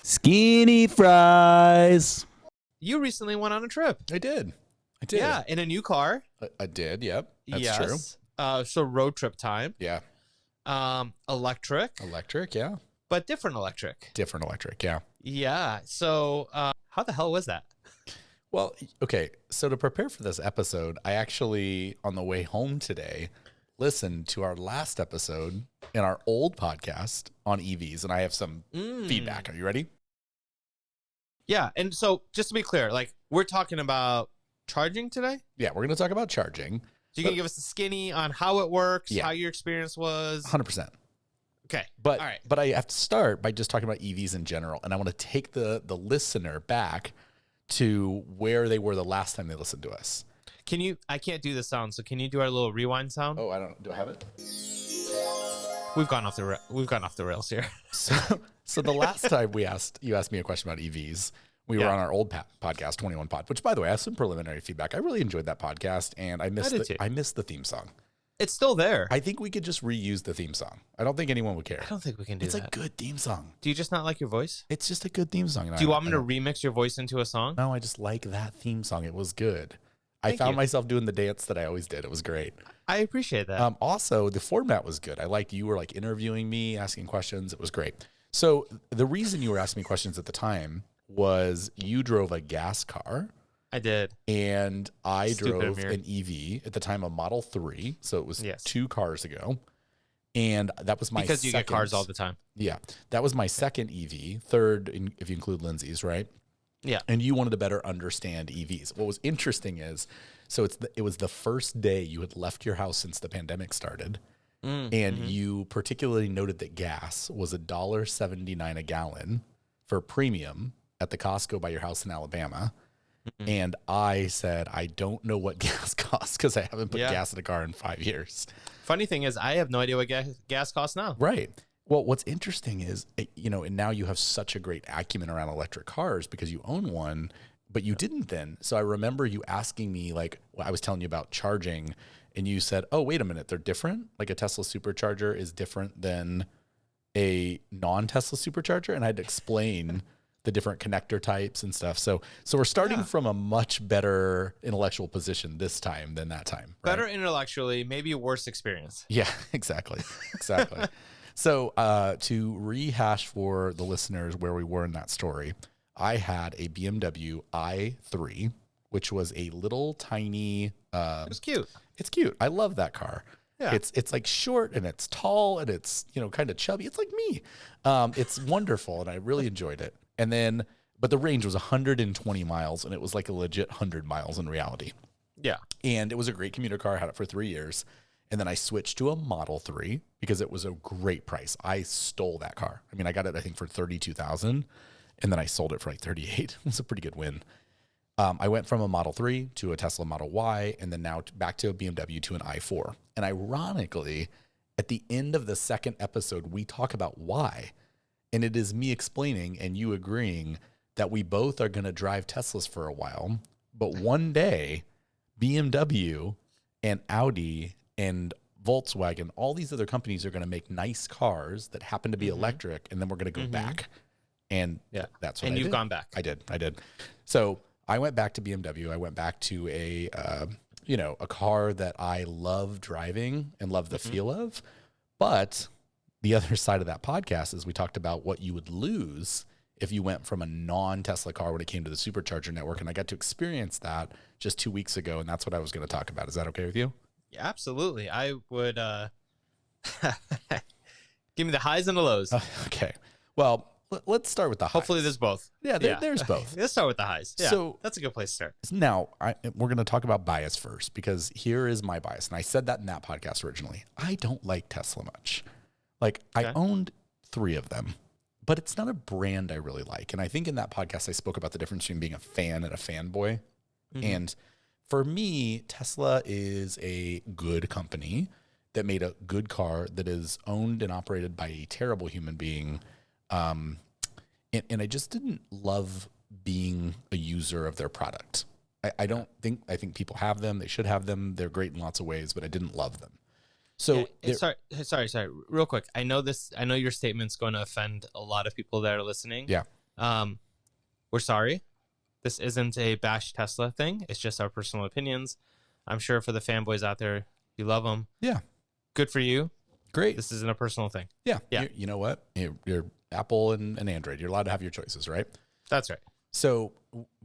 Skinny fries. You recently went on a trip. I did. Yeah, in a new car. I did. Yep. That's yes. true. So road trip time. Yeah. Electric. Electric. Yeah. But different electric. Different electric. Yeah. Yeah. So how the hell was that? Well, okay. So to prepare for this episode, I actually, on the way home today, listened to our last episode in our old podcast on EVs, and I have some feedback. Are you ready? Yeah. And so just to be clear, like we're talking about charging today. Yeah, we're going to talk about charging. So you can give us a skinny on how it works, Yeah. how your experience was. 100%. Okay. But all right. But I have to start by just talking about EVs in general, and I want to take the listener back to where they were the last time they listened to us. Can you? I can't do the sound, so can you do our little rewind sound? Oh, I don't. Do I have it? We've gone off the rails here. So the last time you asked me a question about EVs, we were on our old podcast, 21 Pod, which, by the way, I have some preliminary feedback. I really enjoyed that podcast, and I missed the theme song. It's still there. I think we could just reuse the theme song. I don't think anyone would care. I don't think we can do that. It's a good theme song. Do you just not like your voice? It's just a good theme song. Do you want me to remix your voice into a song? No, I just like that theme song. It was good. I found myself doing the dance that I always did. It was great. I appreciate that. Also, the format was good. I liked you were like interviewing me, asking questions. It was great. So the reason you were asking me questions at the time was you drove a gas car. I did. And I drove an EV at the time, a Model 3. So it was 2 cars ago. And that was my Because you get cars all the time. Yeah. That was my second EV, third if you include Lindsay's, right? Yeah. And you wanted to better understand EVs. What was interesting is, so it was the first day you had left your house since the pandemic started. And you particularly noted that gas was $1.79 a gallon for premium at the Costco by your house in Alabama. And I said, I don't know what gas costs because I haven't put gas in a car in 5 years. Funny thing is, I have no idea what gas costs now. Right. Well, what's interesting is, and now you have such a great acumen around electric cars because you own one, but you didn't then. So I remember you asking me, like, I was telling you about charging, and you said, oh, wait a minute, they're different? Like a Tesla supercharger is different than a non-Tesla supercharger? And I had to explain the different connector types and stuff. So we're starting from a much better intellectual position this time than that time. Right? Better intellectually, maybe a worse experience. Yeah, exactly. So to rehash for the listeners where we were in that story, I had a BMW i3, which was a little tiny. It was cute. It's cute. I love that car. Yeah. It's like short and it's tall and it's kind of chubby. It's like me. It's wonderful and I really enjoyed it. And then, but the range was 120 miles and it was like a legit 100 miles in reality. Yeah. And it was a great commuter car. I had it for 3 years. And then I switched to a Model 3 because it was a great price. I stole that car. I mean, I got it, I think, for $32,000. And then I sold it for like 38. It was a pretty good win. I went from a Model 3 to a Tesla Model Y, and then now back to a BMW to an i4. And ironically, at the end of the second episode, we talk about why. And it is me explaining and you agreeing that we both are going to drive Teslas for a while. But one day, BMW and Audi and Volkswagen, all these other companies are going to make nice cars that happen to be electric, and then we're going to go back. And that's what I did. And you've gone back. I did. So I went back to BMW. I went back to a car that I love driving and love the feel of. But the other side of that podcast is we talked about what you would lose if you went from a non-Tesla car when it came to the supercharger network. And I got to experience that just 2 weeks ago. And that's what I was going to talk about. Is that okay with you? Yeah, absolutely. I would give me the highs and the lows. Okay. Well, let's start with the highs. Hopefully there's both. Yeah, there's both. Let's start with the highs. Yeah, so that's a good place to start. Now, we're going to talk about bias first because here is my bias. And I said that in that podcast originally. I don't like Tesla much. Like, I owned 3 of them, but it's not a brand I really like. And I think in that podcast, I spoke about the difference between being a fan and a fanboy. And for me, Tesla is a good company that made a good car that is owned and operated by a terrible human being. And I just didn't love being a user of their product. I think people have them. They should have them. They're great in lots of ways, but I didn't love them. So sorry, real quick. I know your statement's going to offend a lot of people that are listening. Yeah. We're sorry. This isn't a bash Tesla thing. It's just our personal opinions. I'm sure for the fanboys out there, you love them. Yeah. Good for you. Great. This isn't a personal thing. Yeah. Yeah. You know what? You're Apple and Android. You're allowed to have your choices, right? That's right. So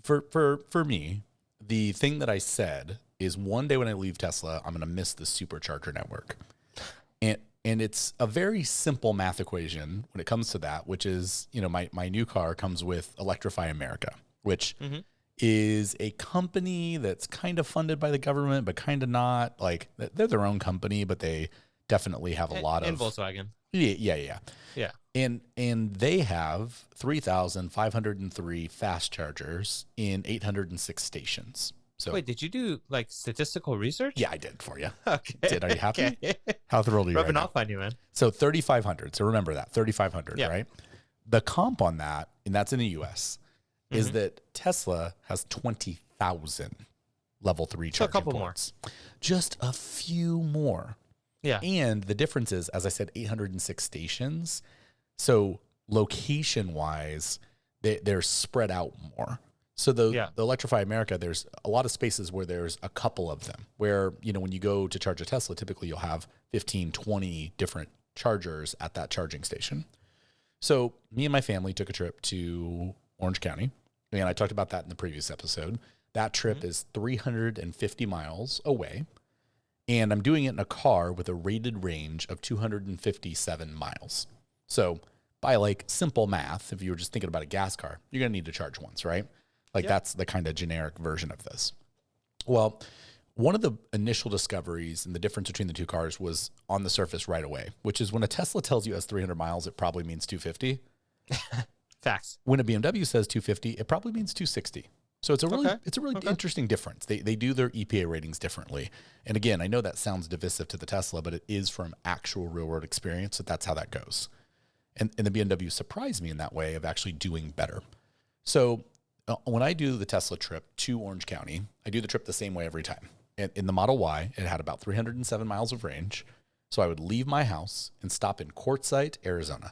for me, the thing that I said is one day when I leave Tesla, I'm going to miss the supercharger network. And it's a very simple math equation when it comes to that, which is, my new car comes with Electrify America, which is a company that's kind of funded by the government, but kind of not. Like, they're their own company, but they definitely have a lot of... And Volkswagen. Yeah. Yeah. And they have 3,503 fast chargers in 806 stations. So wait, did you do like statistical research? Yeah, I did for you. Okay. Are you happy? Okay. How thrilled are you? Rubbing right off on you, man. So 3,500. So remember that 3,500, Yeah. right? The comp on that, and that's in the US, is that Tesla has 20,000 level 3 charging a couple ports. Just a few more. Yeah. And the difference is, as I said, 806 stations. So location wise, they're spread out more. So the Electrify America, there's a lot of spaces where there's a couple of them where, when you go to charge a Tesla, typically you'll have 15, 20 different chargers at that charging station. So me and my family took a trip to Orange County, and I talked about that in the previous episode. That trip is 350 miles away, and I'm doing it in a car with a rated range of 257 miles. So by like simple math, if you were just thinking about a gas car, you're going to need to charge once, right? Like that's the kind of generic version of this. Well, one of the initial discoveries and the difference between the two cars was on the surface right away, which is when a Tesla tells you it has 300 miles, it probably means 250. Facts. When a BMW says 250, it probably means 260. So it's a really interesting difference. They do their EPA ratings differently. And again, I know that sounds divisive to the Tesla, but it is from actual real world experience that's how that goes. And the BMW surprised me in that way of actually doing better. So when I do the Tesla trip to Orange County, I do the trip the same way every time. In the Model Y, it had about 307 miles of range. So I would leave my house and stop in Quartzsite, Arizona.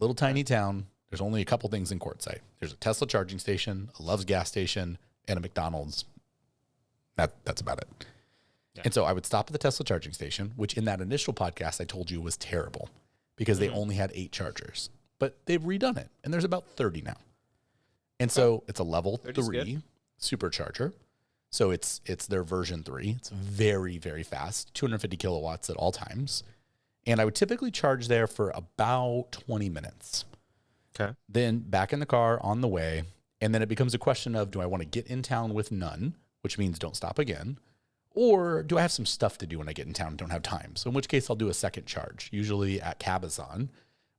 Little tiny town. There's only a couple things in Quartzsite. There's a Tesla charging station, a Love's gas station, and a McDonald's. That's about it. Yeah. And so I would stop at the Tesla charging station, which in that initial podcast I told you was terrible because they only had 8 chargers. But they've redone it, and there's about 30 now. And so it's a level 3 supercharger. So it's their version 3. It's very, very fast, 250 kilowatts at all times. And I would typically charge there for about 20 minutes. Okay. Then back in the car on the way. And then it becomes a question of, do I want to get in town with none, which means don't stop again? Or do I have some stuff to do when I get in town and don't have time? So in which case I'll do a second charge, usually at Cabazon,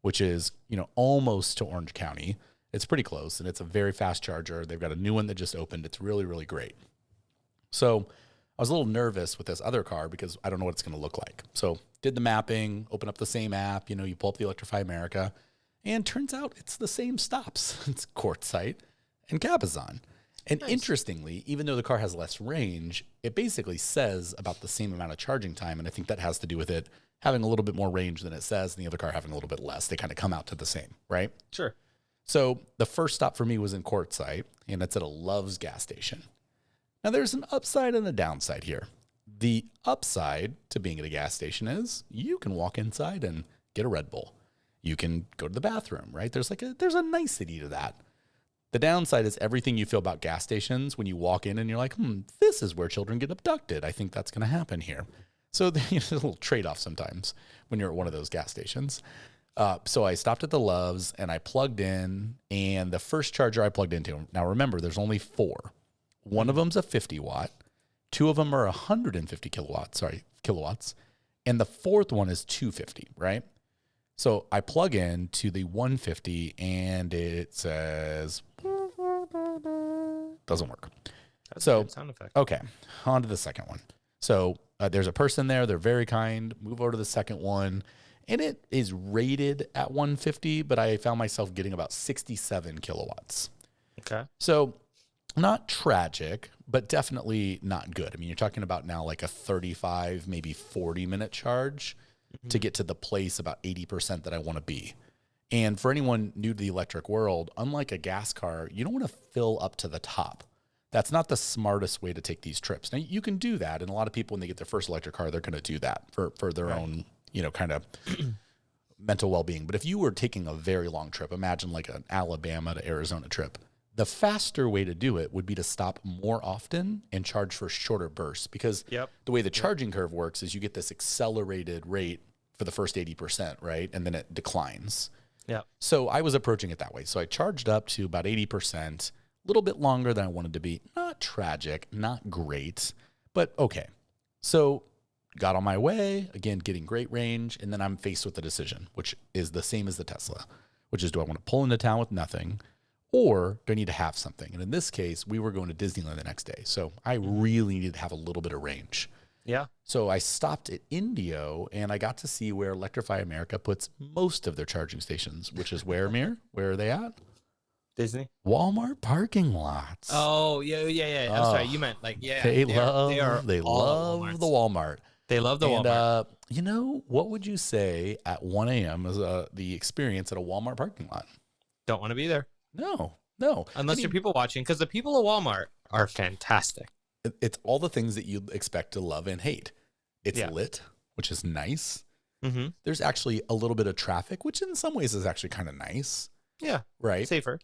which is, almost to Orange County. It's pretty close, and it's a very fast charger. They've got a new one that just opened. It's really, really great. So I was a little nervous with this other car because I don't know what it's going to look like. So did the mapping, open up the same app, you pull up the Electrify America, and turns out it's the same stops. It's Quartzsite and Cabazon. And interestingly, even though the car has less range, it basically says about the same amount of charging time. And I think that has to do with it having a little bit more range than it says, and the other car having a little bit less. They kind of come out to the same, right? Sure. So the first stop for me was in Quartzsite, and it's at a Love's gas station. Now there's an upside and a downside here. The upside to being at a gas station is you can walk inside and get a Red Bull. You can go to the bathroom, right? There's a nicety to that. The downside is everything you feel about gas stations when you walk in and you're like, this is where children get abducted. I think that's going to happen here. So there's a little trade-off sometimes when you're at one of those gas stations. So I stopped at the Love's and I plugged in, and the first charger I plugged into, now remember, there's only 4. One of them's a 50 watt. 2 of them are 150 kilowatts. And the fourth one is 250, right? So I plug in to the 150 and it says, doesn't work. That's a good sound effect. Okay, on to the second one. So there's a person there. They're very kind. Move over to the second one. And it is rated at 150, but I found myself getting about 67 kilowatts. Okay. So not tragic, but definitely not good. I mean, you're talking about now like a 35, maybe 40-minute charge to get to the place about 80% that I want to be. And for anyone new to the electric world, unlike a gas car, you don't want to fill up to the top. That's not the smartest way to take these trips. Now, you can do that. And a lot of people, when they get their first electric car, they're going to do that for their own, kind of mental well-being. But if you were taking a very long trip, imagine like an Alabama to Arizona trip, the faster way to do it would be to stop more often and charge for shorter bursts, because the way the charging curve works is you get this accelerated rate for the first 80%, right? And then it declines. Yeah. So I was approaching it that way. So I charged up to about 80%, a little bit longer than I wanted to be. Not tragic, not great, but okay. So got on my way, again, getting great range, and then I'm faced with the decision, which is the same as the Tesla, which is, do I want to pull into town with nothing, or do I need to have something? And in this case, we were going to Disneyland the next day, so I really needed to have a little bit of range. Yeah. So I stopped at Indio, and I got to see where Electrify America puts most of their charging stations, which is where, Mir? Where are they at? Disney? Walmart parking lots. Oh, yeah. I'm sorry. You meant like, They love the Walmart. They love the Walmart. What would you say at 1 a.m. is the experience at a Walmart parking lot? Don't want to be there. No. Unless you're people watching, because the people at Walmart are fantastic. It's all the things that you'd expect to love and hate. It's lit, which is nice. Mm-hmm. There's actually a little bit of traffic, which in some ways is actually kind of nice. Yeah. Right. Safer.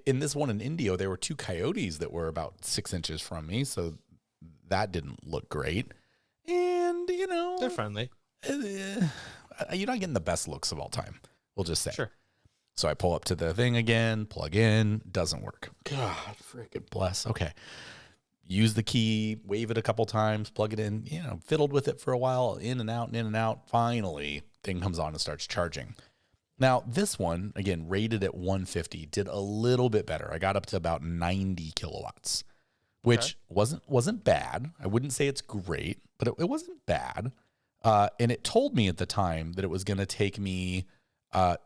In this one in Indio, there were 2 coyotes that were about 6 inches from me, so that didn't look great. And, they're friendly. You're not getting the best looks of all time, we'll just say. Sure. So I pull up to the thing again, plug in, doesn't work. God, freaking bless. Okay. Use the key, wave it a couple times, plug it in, fiddled with it for a while, in and out. Finally, thing comes on and starts charging. Now, this one, again, rated at 150, did a little bit better. I got up to about 90 kilowatts, which wasn't bad. I wouldn't say it's great, but it wasn't bad. And it told me at the time that it was going to take me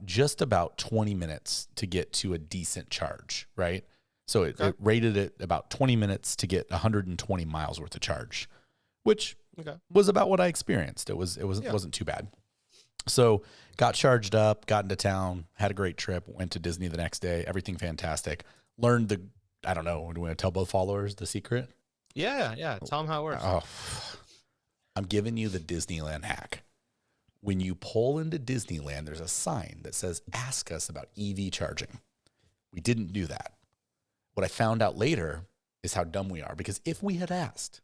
just about 20 minutes to get to a decent charge, right? So it rated it about 20 minutes to get 120 miles worth of charge, which was about what I experienced. It wasn't too bad. So got charged up, got into town, had a great trip, went to Disney the next day, everything fantastic. Learned I don't know, do we want to tell both followers the secret? Yeah. Tell them how it works. Oh, I'm giving you the Disneyland hack. When you pull into Disneyland, there's a sign that says, ask us about EV charging. We didn't do that. What I found out later is how dumb we are, because if we had asked,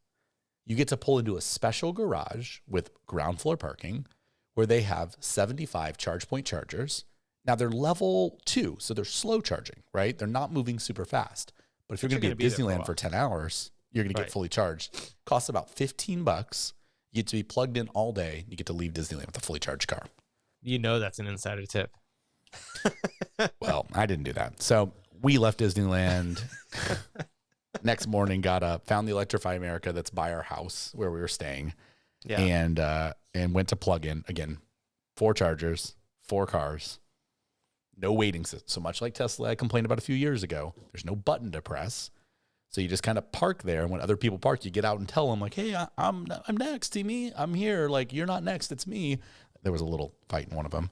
you get to pull into a special garage with ground floor parking where they have 75 charge point chargers. Now they're level 2, so they're slow charging, right? They're not moving super fast. But if you're going to be at Disneyland for 10 hours, you're going to get fully charged. Costs about $15. You get to be plugged in all day. You get to leave Disneyland with a fully charged car. That's an insider tip. Well, I didn't do that. So we left Disneyland. Next morning, got up, found the Electrify America that's by our house where we were staying. Yeah. And went to plug in. Again, 4 chargers, 4 cars. No waiting system. So much like Tesla I complained about a few years ago, there's no button to press. So you just kind of park there. And when other people park, you get out and tell them, like, hey, I'm next. See me? I'm here. Like, you're not next. It's me. There was a little fight in one of them.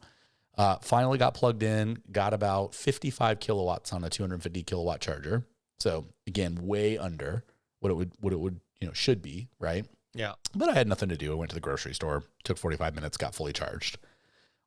Finally got plugged in, got about 55 kilowatts on a 250 kilowatt charger. So again, way under what it would should be, right? Yeah. But I had nothing to do. I went to the grocery store, took 45 minutes, got fully charged.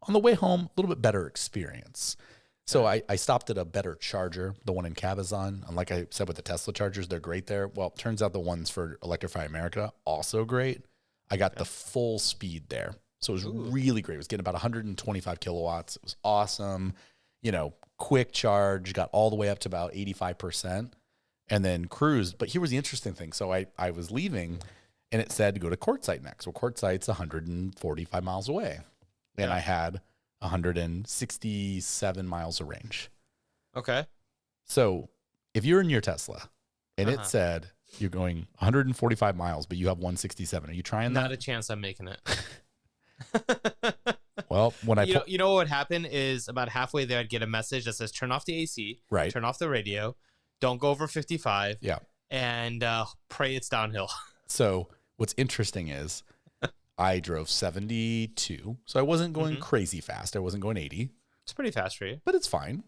On the way home, a little bit better experience. So I stopped at a better charger, the one in Cabazon. And like I said with the Tesla chargers, they're great there. Well, it turns out the ones for Electrify America, also great. I got the full speed there. So it was really great. It was getting about 125 kilowatts. It was awesome. Quick charge, got all the way up to about 85% and then cruised. But here was the interesting thing. So I was leaving and it said to go to Quartzsite next. Well, Quartzsite's 145 miles away. And I had 167 miles of range. Okay. So if you're in your Tesla and it said you're going 145 miles, but you have 167, are you trying that? Not a chance I'm making it. Well, when I you know what would happen is about halfway there, I'd get a message that says turn off the AC, right? Turn off the radio, don't go over 55, yeah, and pray it's downhill. So what's interesting is I drove 72, so I wasn't going crazy fast. I wasn't going 80, It's pretty fast for you. but it's fine.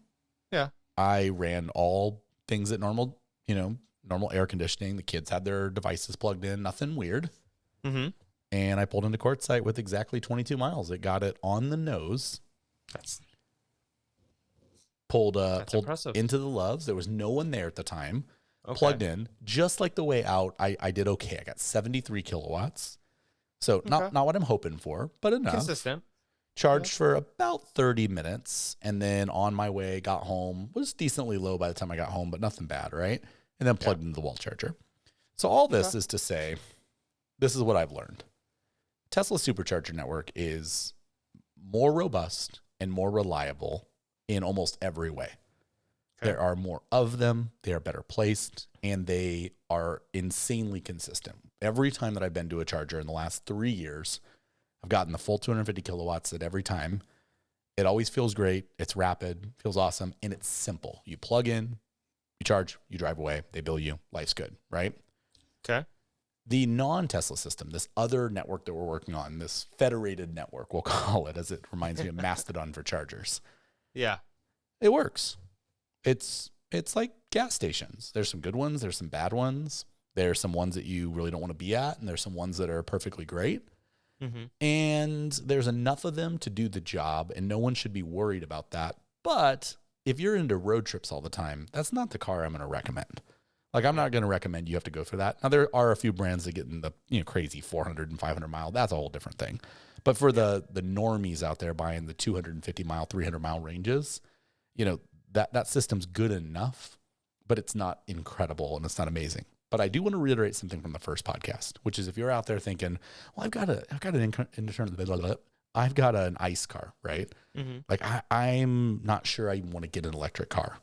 Yeah. I ran all things at normal, normal air conditioning. The kids had their devices plugged in, nothing weird. Mm-hmm. And I pulled into Quartzsite with exactly 22 miles. It got it on the nose. That's Pulled impressive. into the Loves. There was no one there at the time. Okay. Plugged in, just like the way out. I did okay. I got 73 kilowatts. So not what I'm hoping for, but enough. Consistent. Charged for about 30 minutes. And then on my way, got home. Was decently low by the time I got home, but nothing bad, right? And then plugged into the wall charger. So all this is to say, this is what I've learned. Tesla supercharger network is more robust and more reliable in almost every way. Okay. There are more of them, they are better placed, and they are insanely consistent. Every time that I've been to a charger in the last 3 years, I've gotten the full 250 kilowatts at every time. It always feels great. It's rapid, feels awesome, and it's simple. You plug in, you charge, you drive away, they bill you, life's good, right? Okay. The non-Tesla system, this other network that we're working on, this federated network, we'll call it, as it reminds me of Mastodon for chargers. Yeah. It works. It's like gas stations. There's some good ones. There's some bad ones. There's some ones that you really don't want to be at, and there's some ones that are perfectly great. Mm-hmm. And there's enough of them to do the job, and no one should be worried about that. But if you're into road trips all the time, that's not the car I'm going to recommend. Like, I'm not going to recommend you have to go for that. Now, there are a few brands that get in the crazy 400 and 500 mile. That's a whole different thing. But for the normies out there buying the 250 mile, 300 mile ranges, that system's good enough, but it's not incredible and it's not amazing. But I do want to reiterate something from the first podcast, which is if you're out there thinking, well, I've got an ICE car, right? Mm-hmm. Like I'm not sure I want to get an electric car.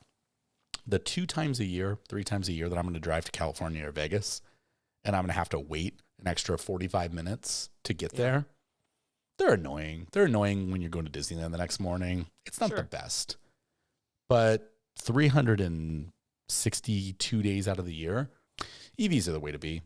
The 3 times a year that I'm going to drive to California or Vegas, and I'm going to have to wait an extra 45 minutes to get there, they're annoying. They're annoying when you're going to Disneyland the next morning. It's not the best. But 362 days out of the year, EVs are the way to be.